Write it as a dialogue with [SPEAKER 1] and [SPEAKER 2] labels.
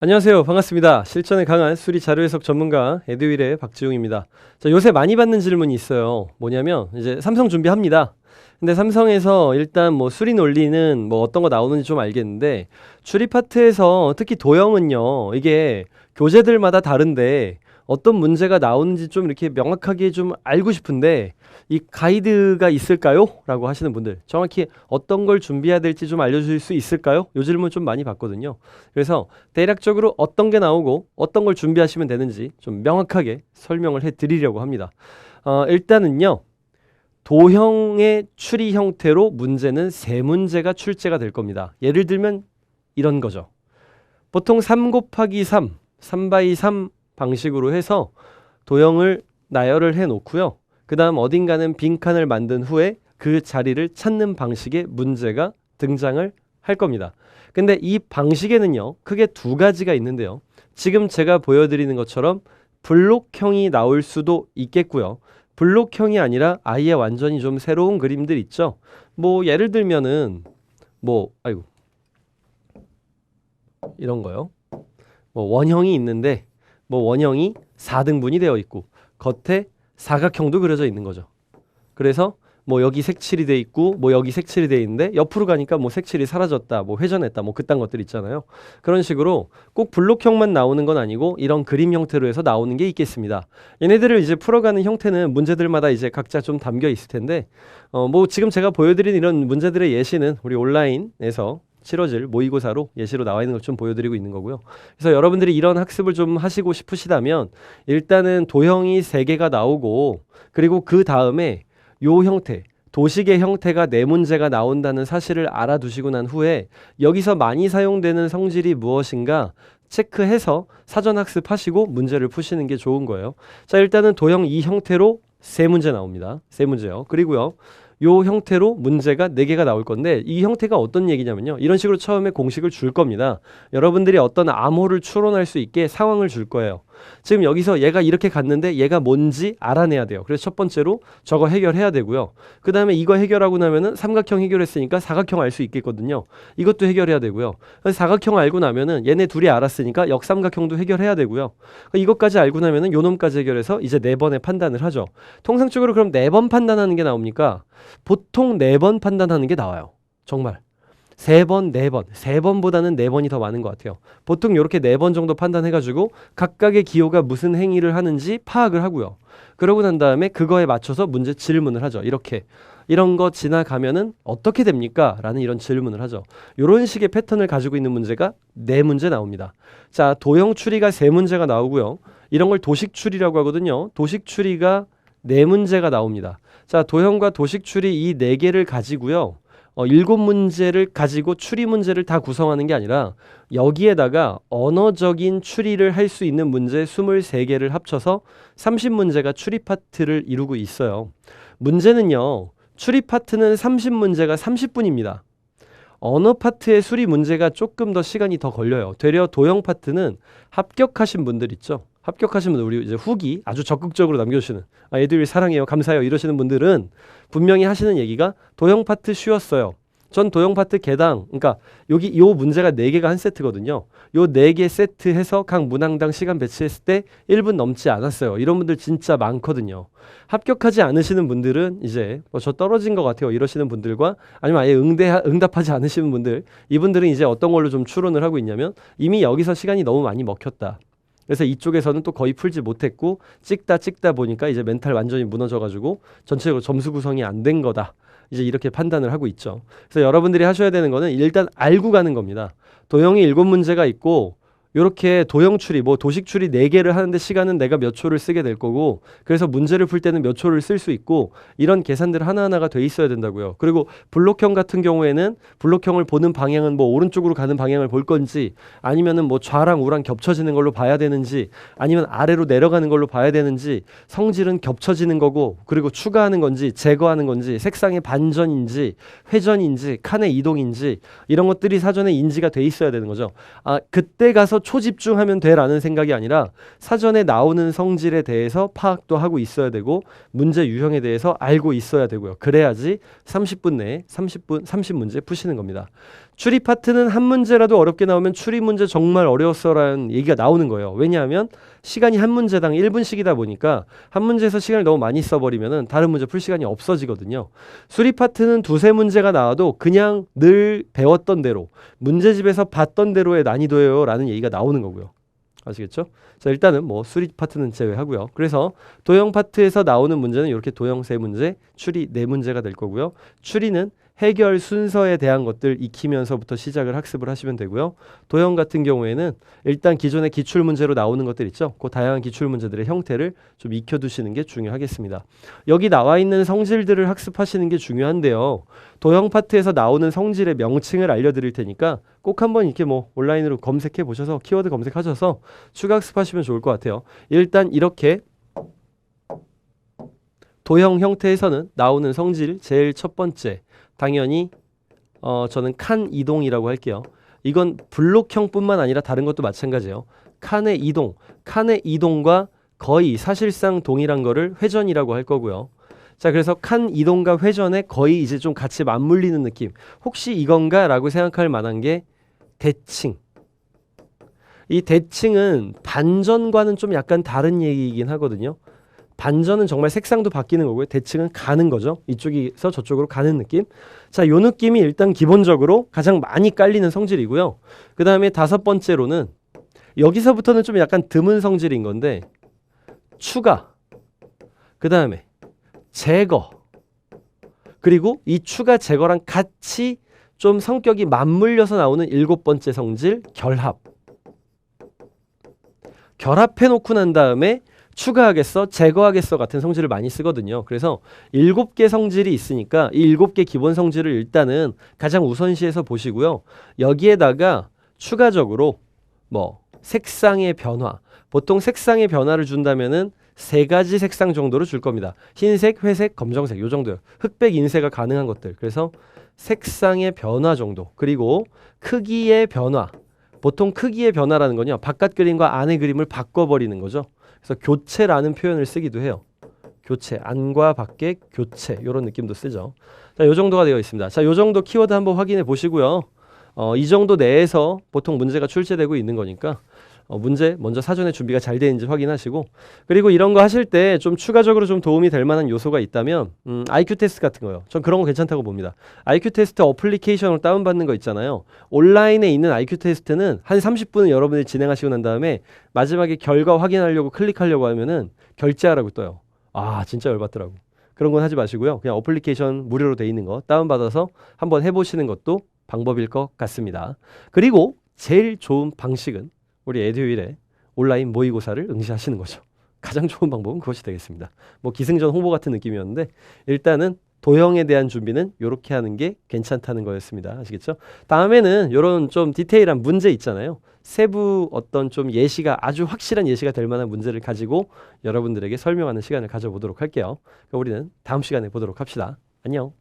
[SPEAKER 1] 안녕하세요. 반갑습니다. 실전에 강한 수리 자료 해석 전문가 에듀윌의 박지용입니다. 자, 요새 많이 받는 질문이 있어요. 뭐냐면 이제 삼성 준비합니다. 근데 삼성에서 일단 뭐 수리 논리는 뭐 어떤 거 나오는지 좀 알겠는데 추리 파트에서 특히 도형은요. 이게 교재들마다 다른데 어떤 문제가 나오는지 좀 이렇게 명확하게 좀 알고 싶은데 이 가이드가 있을까요? 라고 하시는 분들, 정확히 어떤 걸 준비해야 될지 좀 알려주실 수 있을까요? 요 질문 좀 많이 받거든요. 그래서 대략적으로 어떤 게 나오고 어떤 걸 준비하시면 되는지 좀 명확하게 설명을 해드리려고 합니다. 일단은요. 도형의 추리 형태로 문제는 세 문제가 출제가 될 겁니다. 예를 들면 이런 거죠. 보통 3 곱하기 3, 3 x 3 방식으로 해서 도형을 나열을 해 놓고요. 그 다음 어딘가는 빈칸을 만든 후에 그 자리를 찾는 방식의 문제가 등장을 할 겁니다. 근데 이 방식에는요, 크게 두 가지가 있는데요. 지금 제가 보여드리는 것처럼 블록형이 나올 수도 있겠고요. 블록형이 아니라 아예 완전히 좀 새로운 그림들 있죠. 뭐 예를 들면은 이런 거요. 뭐 원형이 있는데 뭐 원형이 4등분이 되어 있고 겉에 사각형도 그려져 있는 거죠. 그래서 뭐 여기 색칠이 돼 있고 뭐 여기 색칠이 돼 있는데 옆으로 가니까 뭐 색칠이 사라졌다, 뭐 회전했다, 뭐 그딴 것들 있잖아요. 그런 식으로 꼭 블록형만 나오는 건 아니고 이런 그림 형태로 해서 나오는 게 있겠습니다. 얘네들을 이제 풀어가는 형태는 문제들마다 이제 각자 좀 담겨 있을 텐데 뭐 지금 제가 보여드린 이런 문제들의 예시는 우리 온라인에서 치러질 모의고사로 예시로 나와 있는 걸 좀 보여드리고 있는 거고요. 그래서 여러분들이 이런 학습을 좀 하시고 싶으시다면 일단은 도형이 3개가 나오고 그리고 그 다음에 요 형태, 도식의 형태가 4문제가 나온다는 사실을 알아두시고 난 후에 여기서 많이 사용되는 성질이 무엇인가 체크해서 사전 학습하시고 문제를 푸시는 게 좋은 거예요. 자, 일단은 도형 이 형태로 3문제 나옵니다. 3문제요. 그리고요. 요 형태로 문제가 4개가 나올 건데 이 형태가 어떤 얘기냐면요. 이런 식으로 처음에 공식을 줄 겁니다. 여러분들이 어떤 암호를 추론할 수 있게 상황을 줄 거예요. 지금 여기서 얘가 이렇게 갔는데 얘가 뭔지 알아내야 돼요. 그래서 첫 번째로 저거 해결해야 되고요. 그 다음에 이거 해결하고 나면은 삼각형 해결했으니까 사각형 알 수 있겠거든요. 이것도 해결해야 되고요. 사각형 알고 나면은 얘네 둘이 알았으니까 역삼각형도 해결해야 되고요. 이것까지 알고 나면은 요 놈까지 해결해서 이제 4번의 판단을 하죠. 통상적으로 그럼 4번 판단하는 게 나옵니까? 보통 4번 판단하는 게 나와요. 정말. 3번, 4번. 3번보다는 4번이 더 많은 것 같아요. 보통 이렇게 4번 정도 판단해가지고 각각의 기호가 무슨 행위를 하는지 파악을 하고요. 그러고 난 다음에 그거에 맞춰서 문제 질문을 하죠. 이렇게. 이런 거 지나가면은 어떻게 됩니까? 라는 이런 질문을 하죠. 이런 식의 패턴을 가지고 있는 문제가 4문제 나옵니다. 자, 도형 추리가 3문제가 나오고요. 이런 걸 도식 추리라고 하거든요. 도식 추리가 4문제가 나옵니다. 자, 도형과 도식 추리 이 4개를 가지고요. 7문제를 가지고 추리 문제를 다 구성하는 게 아니라 여기에다가 언어적인 추리를 할 수 있는 문제 23개를 합쳐서 30문제가 추리 파트를 이루고 있어요. 문제는요. 추리 파트는 30문제가 30분입니다. 언어 파트의 수리 문제가 조금 더 시간이 더 걸려요. 되려 도형 파트는 합격하신 분들 있죠. 합격하신 분들, 우리 이제 후기 아주 적극적으로 남겨주시는 애들 사랑해요, 감사해요 이러시는 분들은 분명히 하시는 얘기가 도형 파트 쉬웠어요. 전 도형 파트 개당, 그러니까 여기 요 문제가 4개가 한 세트거든요. 요 4개 세트해서 각 문항당 시간 배치했을 때 1분 넘지 않았어요. 이런 분들 진짜 많거든요. 합격하지 않으시는 분들은 이제 저 떨어진 것 같아요 이러시는 분들과 아니면 아예 응답하지 않으시는 분들, 이분들은 이제 어떤 걸로 좀 추론을 하고 있냐면 이미 여기서 시간이 너무 많이 먹혔다. 그래서 이쪽에서는 또 거의 풀지 못했고 찍다 보니까 이제 멘탈 완전히 무너져가지고 전체적으로 점수 구성이 안 된 거다. 이제 이렇게 판단을 하고 있죠. 그래서 여러분들이 하셔야 되는 거는 일단 알고 가는 겁니다. 도형이 7문제가 있고 요렇게 도형 추리, 뭐 도식 추리 4개를 하는데 시간은 내가 몇 초를 쓰게 될 거고 그래서 문제를 풀 때는 몇 초를 쓸 수 있고 이런 계산들 하나하나가 돼 있어야 된다고요. 그리고 블록형 같은 경우에는 블록형을 보는 방향은 뭐 오른쪽으로 가는 방향을 볼 건지 아니면은 뭐 좌랑 우랑 겹쳐지는 걸로 봐야 되는지 아니면 아래로 내려가는 걸로 봐야 되는지 성질은 겹쳐지는 거고 그리고 추가하는 건지 제거하는 건지 색상의 반전인지 회전인지 칸의 이동인지 이런 것들이 사전에 인지가 돼 있어야 되는 거죠. 그때 가서 초집중하면 돼라는 생각이 아니라 사전에 나오는 성질에 대해서 파악도 하고 있어야 되고 문제 유형에 대해서 알고 있어야 되고요. 그래야지 30분 내에 30문제 푸시는 겁니다. 추리 파트는 한 문제라도 어렵게 나오면 추리 문제 정말 어려웠어라는 얘기가 나오는 거예요. 왜냐하면 시간이 한 문제당 1분씩이다 보니까 한 문제에서 시간을 너무 많이 써버리면은 다른 문제 풀 시간이 없어지거든요. 수리 파트는 두세 문제가 나와도 그냥 늘 배웠던 대로 문제집에서 봤던 대로의 난이도예요 라는 얘기가 나오는 거고요. 아시겠죠? 자, 일단은 뭐 수리 파트는 제외하고요. 그래서 도형 파트에서 나오는 문제는 이렇게 도형 3문제, 추리 4문제가 될 거고요. 추리는 해결 순서에 대한 것들 익히면서부터 시작을 학습을 하시면 되고요. 도형 같은 경우에는 일단 기존의 기출문제로 나오는 것들 있죠. 그 다양한 기출문제들의 형태를 좀 익혀두시는 게 중요하겠습니다. 여기 나와 있는 성질들을 학습하시는 게 중요한데요. 도형 파트에서 나오는 성질의 명칭을 알려드릴 테니까 꼭 한번 이렇게 뭐 온라인으로 검색해 보셔서 키워드 검색하셔서 추가 학습하시면 좋을 것 같아요. 일단 이렇게 도형 형태에서는 나오는 성질 제일 첫 번째 당연히 저는 칸 이동이라고 할게요. 이건 블록형뿐만 아니라 다른 것도 마찬가지예요. 칸의 이동, 칸의 이동과 거의 사실상 동일한 거를 회전이라고 할 거고요. 자, 그래서 칸 이동과 회전에 거의 이제 좀 같이 맞물리는 느낌. 혹시 이건가? 라고 생각할 만한 게 대칭. 이 대칭은 반전과는 좀 약간 다른 얘기이긴 하거든요. 반전은 정말 색상도 바뀌는 거고요. 대칭은 가는 거죠. 이쪽에서 저쪽으로 가는 느낌. 자, 요 느낌이 일단 기본적으로 가장 많이 깔리는 성질이고요. 그 다음에 다섯 번째로는 여기서부터는 좀 약간 드문 성질인 건데 추가, 그 다음에 제거, 그리고 이 추가 제거랑 같이 좀 성격이 맞물려서 나오는 일곱 번째 성질 결합. 결합해 놓고 난 다음에 추가하겠어, 제거하겠어 같은 성질을 많이 쓰거든요. 그래서 7개 성질이 있으니까 이 7개 기본 성질을 일단은 가장 우선시해서 보시고요. 여기에다가 추가적으로 뭐 색상의 변화, 보통 색상의 변화를 준다면은 3가지 색상 정도로 줄 겁니다. 흰색, 회색, 검정색 요 정도요. 흑백, 인쇄가 가능한 것들. 그래서 색상의 변화 정도, 그리고 크기의 변화. 보통 크기의 변화라는 건요, 바깥 그림과 안의 그림을 바꿔버리는 거죠. 그래서 교체라는 표현을 쓰기도 해요. 교체, 안과 밖의 교체, 이런 느낌도 쓰죠. 자, 요 정도가 되어 있습니다. 자, 요 정도 키워드 한번 확인해 보시고요. 이 정도 내에서 보통 문제가 출제되고 있는 거니까 문제 먼저 사전에 준비가 잘 되는지 확인하시고, 그리고 이런 거 하실 때 좀 추가적으로 좀 도움이 될 만한 요소가 있다면 IQ 테스트 같은 거요. 전 그런 거 괜찮다고 봅니다. IQ 테스트 어플리케이션을 다운받는 거 있잖아요. 온라인에 있는 IQ 테스트는 한 30분은 여러분이 진행하시고 난 다음에 마지막에 결과 확인하려고 클릭하려고 하면은 결제하라고 떠요. 아, 진짜 열받더라고. 그런 건 하지 마시고요. 그냥 어플리케이션 무료로 돼 있는 거 다운받아서 한번 해보시는 것도 방법일 것 같습니다. 그리고 제일 좋은 방식은 우리 에듀윌의 온라인 모의고사를 응시하시는 거죠. 가장 좋은 방법은 그것이 되겠습니다. 뭐 기승전 홍보 같은 느낌이었는데 일단은 도형에 대한 준비는 이렇게 하는 게 괜찮다는 거였습니다. 아시겠죠? 다음에는 이런 좀 디테일한 문제 있잖아요. 세부 어떤 좀 예시가 아주 확실한 예시가 될 만한 문제를 가지고 여러분들에게 설명하는 시간을 가져보도록 할게요. 그러니까 우리는 다음 시간에 보도록 합시다. 안녕.